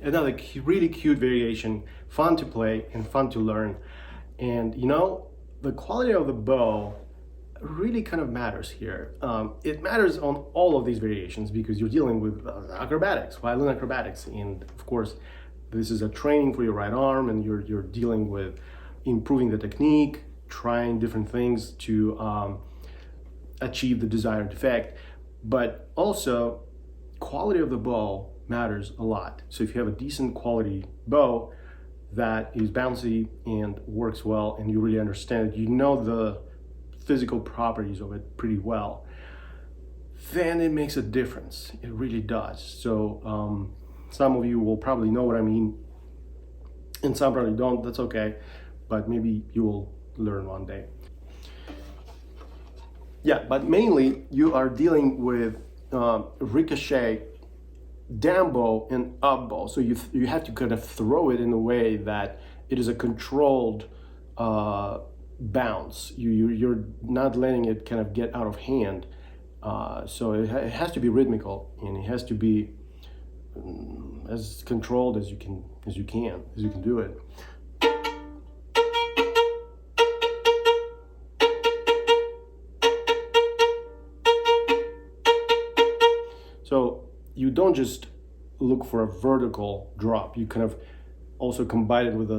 another really cute variation, fun to play and fun to learn. And you know, the quality of the bow really kind of matters here. It matters on all of these variations because you're dealing with acrobatics, violin acrobatics, and of course this is a training for your right arm, and you're dealing with improving the technique, trying different things to achieve the desired effect. But also quality of the bow matters a lot. So if you have a decent quality bow that is bouncy and works well, and you really understand it, you know the physical properties of it pretty well, then it makes a difference. It really does. So some of you will probably know what I mean, and some probably don't. That's okay, but maybe you will learn one day. Yeah, but mainly you are dealing with ricochet, down bow, and up bow. So you have to kind of throw it in a way that it is a controlled bounce. You're not letting it kind of get out of hand. So it has to be rhythmical, and it has to be as controlled as you can do it. So you don't just look for a vertical drop. You kind of also combine it with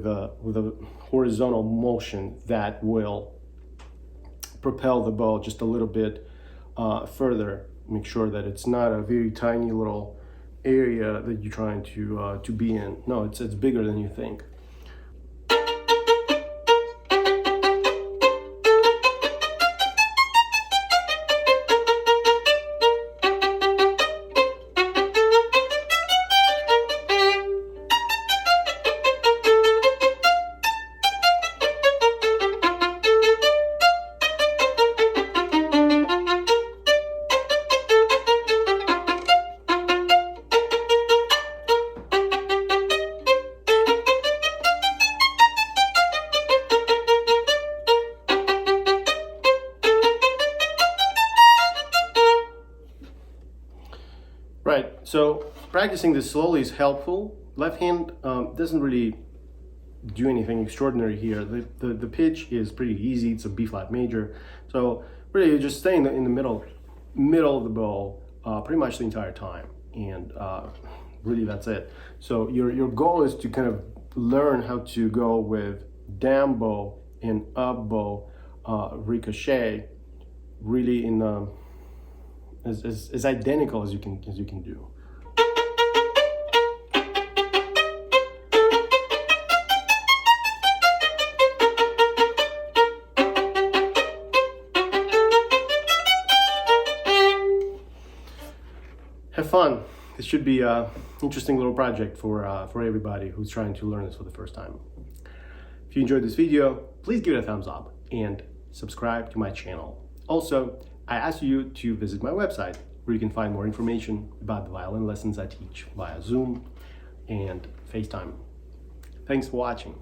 a horizontal motion that will propel the bow just a little bit further. Make sure that it's not a very tiny little area that you're trying to be in. No, it's bigger than you think. Right, so practicing this slowly is helpful. Left hand doesn't really do anything extraordinary here. The pitch is pretty easy. It's a B flat major. So really you just stay in the middle of the bow pretty much the entire time. And really that's it. So your goal is to kind of learn how to go with down bow and up bow ricochet really in as identical as you can do. Have fun. This should be an interesting little project for everybody who's trying to learn this for the first time. If you enjoyed this video, please give it a thumbs up and subscribe to my channel. Also, I ask you to visit my website where you can find more information about the violin lessons I teach via Zoom and FaceTime. Thanks for watching.